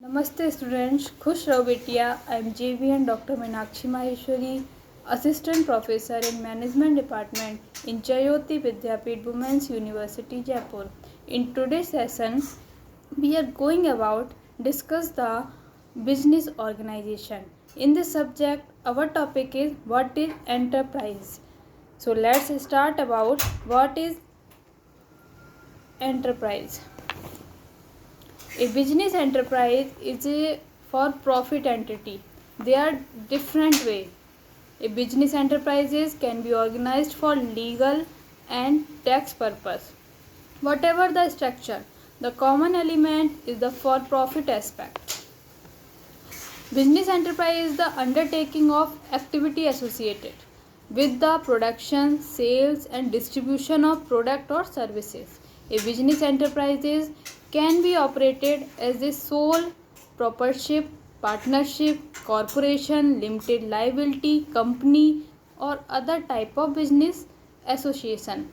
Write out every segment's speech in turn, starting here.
नमस्ते स्टूडेंट्स, खुश रहो बेटिया। I am JVN Dr. Meenakshi Maheshwari, Assistant Professor in Management Department in Jayoti Vidyapeeth Women's University, Jaipur. In today's session, we are going about discuss the business organization. In this subject, our topic is what is enterprise. So let's start about what is enterprise. A business enterprise is a for-profit entity. There are different ways. A business enterprises can be organized for legal and tax purpose. Whatever the structure, the common element is the for-profit aspect. Business enterprise is the undertaking of activity associated with the production, sales and distribution of product or services. A business enterprise can be operated as a sole proprietorship, partnership, corporation, limited liability, company or other type of business association.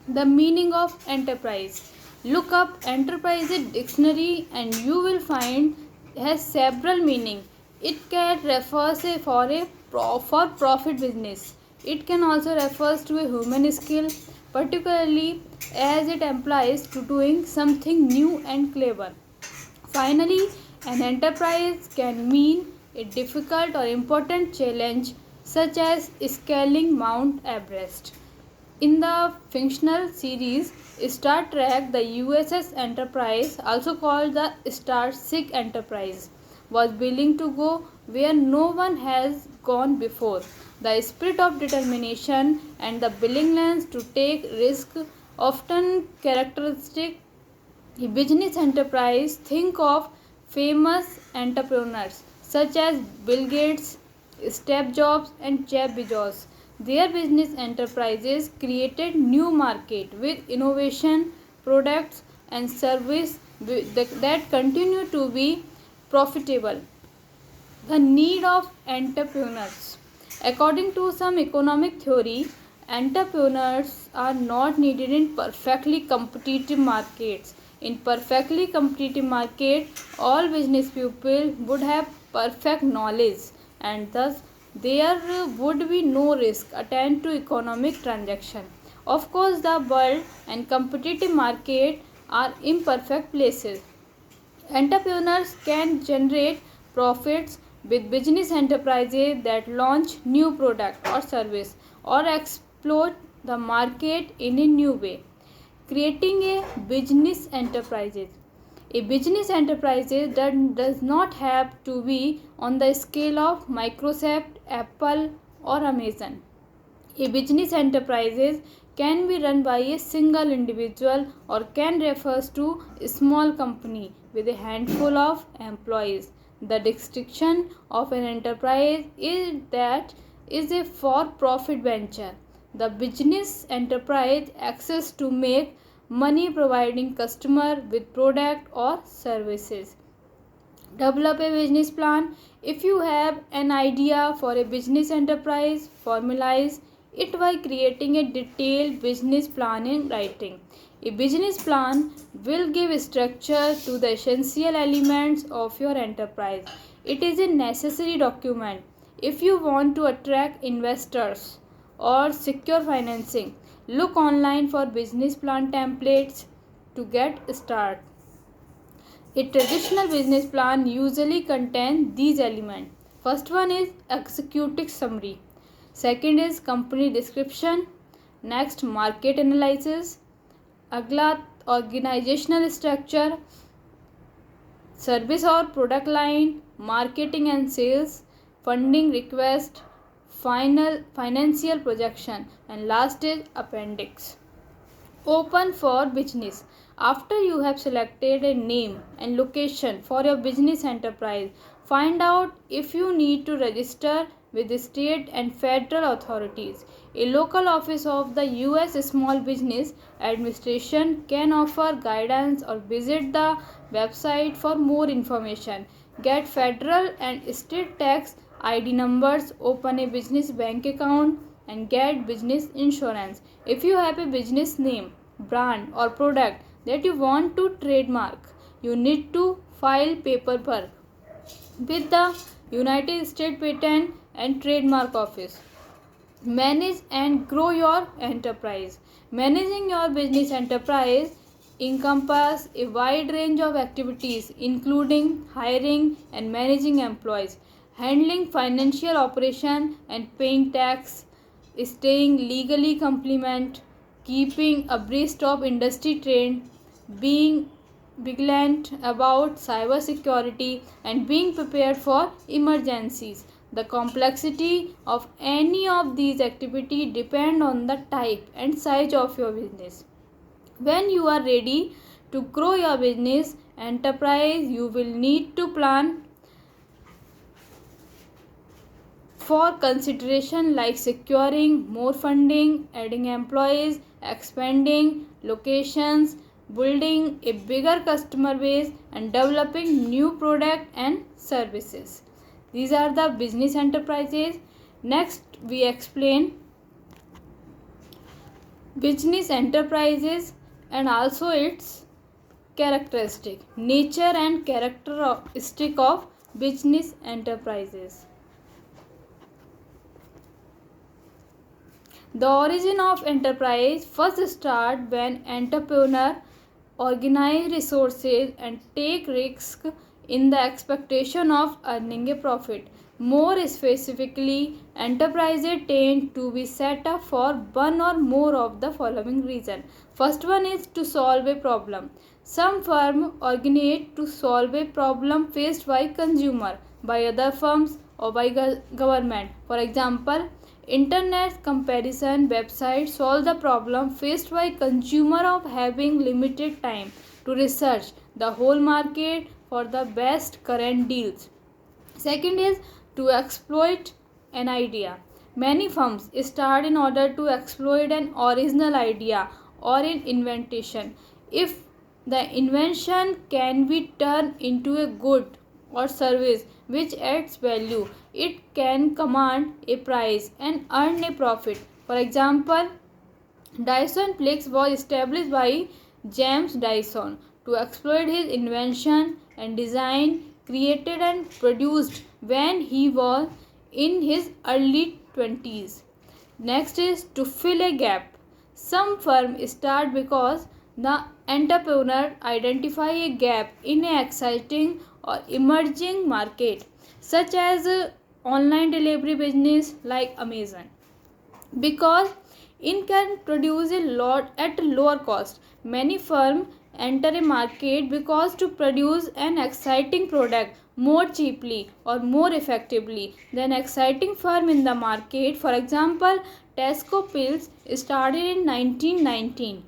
The meaning of enterprise. Look up enterprise in dictionary and you will find has several meaning. It can refers for profit business. It can also refers to a human skill, particularly as it implies to doing something new and clever. Finally, an enterprise can mean a difficult or important challenge such as scaling Mount Everest. In the fictional series Star Trek, the USS Enterprise, also called the Starship Enterprise, was willing to go where no one has gone before. The spirit of determination and the willingness to take risks often characteristic a business enterprise. Think of famous entrepreneurs such as Bill Gates, Steve Jobs and Jeff Bezos. Their business enterprises created new market with innovation, products and service that continue to be profitable. The need of entrepreneurs. According to some economic theory, entrepreneurs are not needed in perfectly competitive markets. In perfectly competitive market, all business people would have perfect knowledge and thus there would be no risk attached to economic transaction. Of course, the world and competitive market are imperfect places. Entrepreneurs can generate profits with business enterprises that launch new product or service or exploit the market in a new way. Creating a business enterprises. A business enterprise does not have to be on the scale of Microsoft, Apple or Amazon. A business enterprise can be run by a single individual or can refers to a small company with a handful of employees. The distinction of an enterprise is that is a for-profit venture. The business enterprise access to make money providing customer with product or services. Develop a business plan. If you have an idea for a business enterprise, formalize it by creating a detailed business plan in writing. A business plan will give structure to the essential elements of your enterprise. It is a necessary document if you want to attract investors or secure financing. Look online for business plan templates to get started. A traditional business plan usually contains these elements. First one is executive summary. Second is company description. Next, market analysis. अगला organizational structure, service or product line, marketing and sales, funding request, final financial projection, and last is appendix. Open for business. After you have selected a name and location for your business enterprise, find out if you need to register with the state and federal authorities. A local office of the US Small Business Administration can offer guidance or visit the website for more information. Get federal and state tax ID numbers, open a business bank account and get business insurance. If you have a business name, brand or product that you want to trademark, you need to file paperwork with the United States Patent and Trademark Office. Manage and grow your enterprise. Managing your business enterprise encompasses a wide range of activities including hiring and managing employees, handling financial operation and paying tax, staying legally compliant, keeping abreast of industry trend, being vigilant about cybersecurity, and being prepared for emergencies. The complexity of any of these activities depend on the type and size of your business. When you are ready to grow your business enterprise, you will need to plan for consideration like securing more funding, adding employees, expanding locations, building a bigger customer base, and developing new product and services. These are the business enterprises. Next, we explain business enterprises and also its characteristic, nature and characteristic of business enterprises. The origin of enterprise first start when entrepreneur organize resources and take risk in the expectation of earning a profit. More specifically, enterprises tend to be set up for one or more of the following reasons. First one is to solve a problem. Some firms organize to solve a problem faced by consumer, by other firms, or by government. For example, internet comparison websites solve the problem faced by consumer of having limited time to research the whole market for the best current deals. Second is to exploit an idea. Many firms start in order to exploit an original idea or an invention. If the invention can be turned into a good or service which adds value, it can command a price and earn a profit. For example, Dyson Plex was established by James Dyson to exploit his invention and design created and produced when he was in his early 20s. Next is to fill a gap. Some firms start because the entrepreneur identify a gap in an exciting or emerging market, such as online delivery business like Amazon, because it can produce a lot at lower cost. Many firms enter a market because to produce an exciting product more cheaply or more effectively than exciting firm in the market. For example, Tesco Pills started in 1919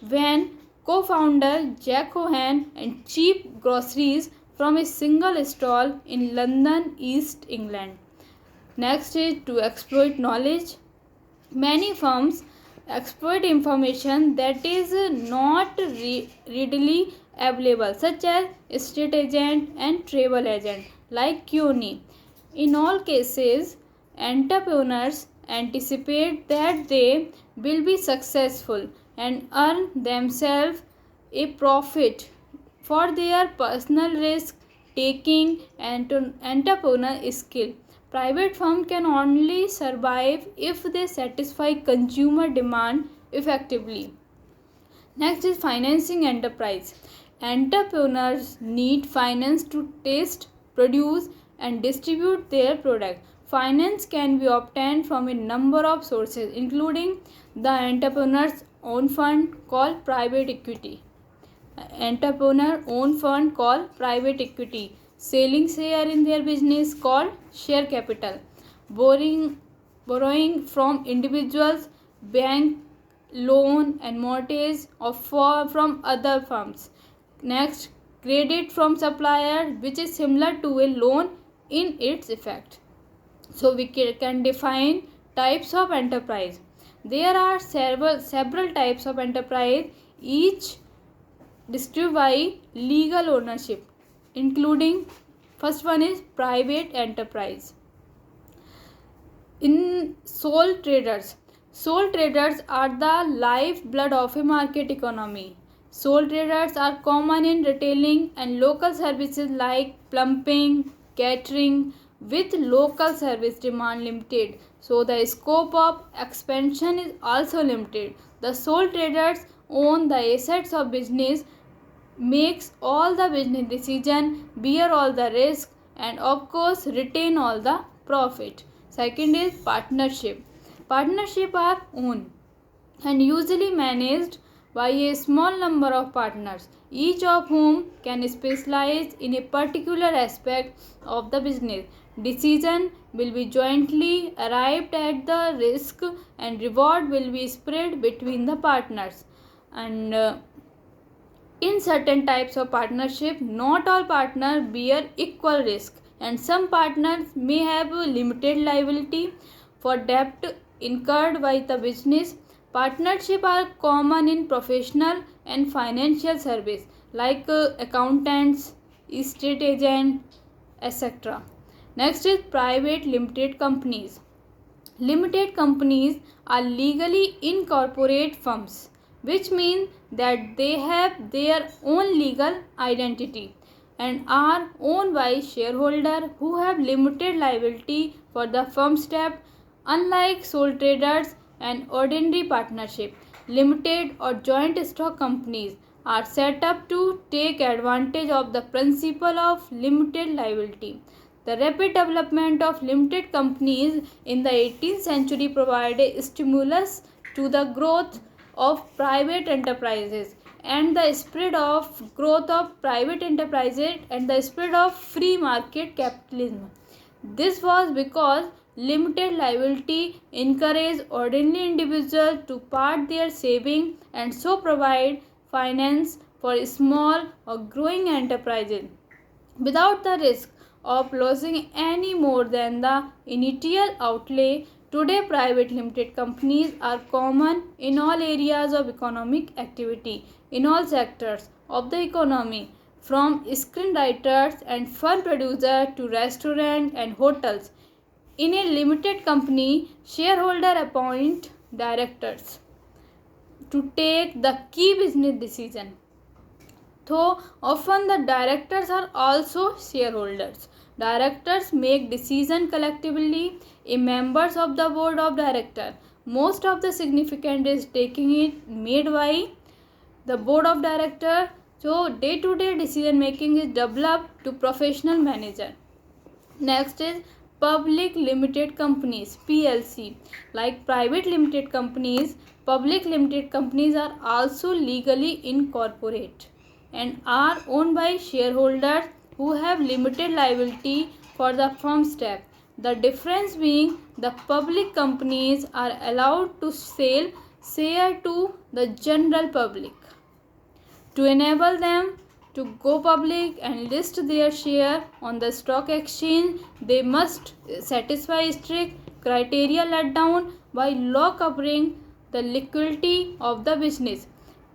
when co-founder Jack Cohen and cheap groceries from a single stall in London, East England. Next is to exploit knowledge. Many firms exploit information that is not readily available, such as estate agent and travel agent like CUNY. In all cases, entrepreneurs anticipate that they will be successful and earn themselves a profit for their personal risk taking and entrepreneur skill. Private firms can only survive if they satisfy consumer demand effectively. Next is financing enterprise. Entrepreneurs need finance to test, produce, and distribute their product. Finance can be obtained from a number of sources, including the entrepreneur's own fund called private equity. Entrepreneur own fund called private equity, selling share in their business called share capital, borrowing from individuals, bank loan and mortgage from other firms. Next, credit from supplier, which is similar to a loan in its effect. So we can define types of enterprise. There are several types of enterprise, each distributed by legal ownership, including first one is private enterprise. In sole traders are the lifeblood of a market economy. Sole traders are common in retailing and local services like plumbing, catering, with local service demand limited. So the scope of expansion is also limited. The sole traders own the assets of business, makes all the business decision, bear all the risk, and of course retain all the profit. Second is partnership. Partnership are owned and usually managed by a small number of partners, each of whom can specialize in a particular aspect of the business. Decision will be jointly arrived at, the risk and reward will be spread between the partners. And in certain types of partnership, not all partners bear equal risk, and some partners may have limited liability for debt incurred by the business. Partnership are common in professional and financial service like accountants, estate agents, etc. Next is private limited companies. Limited companies are legally incorporate firms, which means that they have their own legal identity and are owned by shareholders who have limited liability for the firm's debt. Unlike sole traders and ordinary partnership, limited or joint stock companies are set up to take advantage of the principle of limited liability. The rapid development of limited companies in the 18th century provided a stimulus to the growth of private enterprises and the spread of growth of private enterprises and the spread of free market capitalism. This was because limited liability encouraged ordinary individuals to part their savings and so provide finance for small or growing enterprises without the risk of losing any more than the initial outlay. Today, private limited companies are common in all areas of economic activity, in all sectors of the economy, from screenwriters and film producers to restaurants and hotels. In a limited company, shareholder appoint directors to take the key business decision. Though often the directors are also shareholders. Directors make decisions collectively, a members of the board of directors. Most of the significant is taking it made by the board of directors. So day-to-day decision making is developed to professional manager. Next is public limited companies, PLC. Like private limited companies, public limited companies are also legally incorporate and are owned by shareholders who have limited liability for the firm's debt. The difference being the public companies are allowed to sell share to the general public. To enable them to go public and list their share on the stock exchange, they must satisfy strict criteria laid down by law covering the liquidity of the business,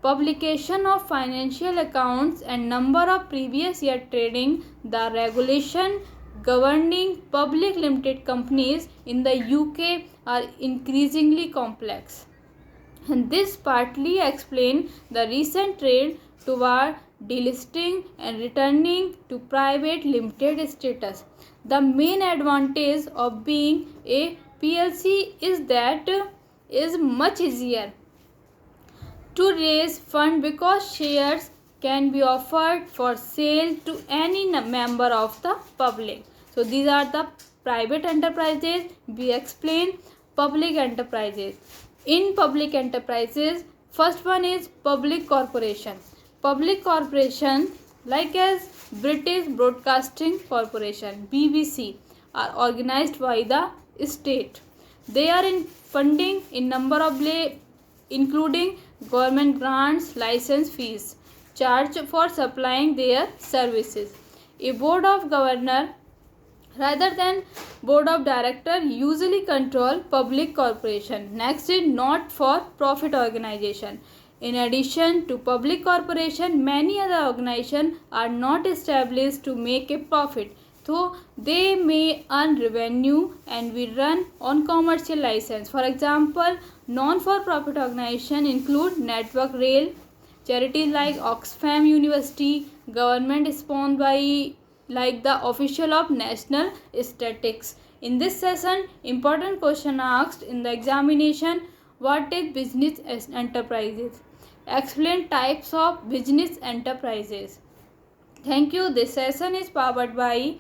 publication of financial accounts and number of previous year trading. The regulation governing public limited companies in the UK are increasingly complex, and this partly explains the recent trend toward delisting and returning to private limited status. The main advantage of being a PLC is that it is much easier to raise funds because shares can be offered for sale to any member of the public. So these are the private enterprises. We explain public enterprises. In public enterprises, first one is public corporation. Public corporation like as British Broadcasting Corporation, BBC, are organized by the state. They are in funding in number of including government grants, license fees charged for supplying their services. A board of governor rather than board of director usually control public corporation. Next is not for profit organization. In addition to public corporation, many other organizations are not established to make a profit, though they may earn revenue and we run on commercial license. For example, non-for-profit organizations include Network Rail, charities like Oxfam University, government sponsored by like the official of national statistics. In this session, important question asked in the examination: what is business enterprises? Explain types of business enterprises. Thank you. This session is powered by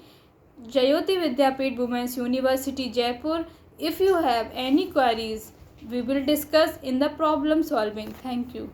Jayoti Vidyapeeth Women's University, Jaipur. If you have any queries, we will discuss in the problem solving. Thank you.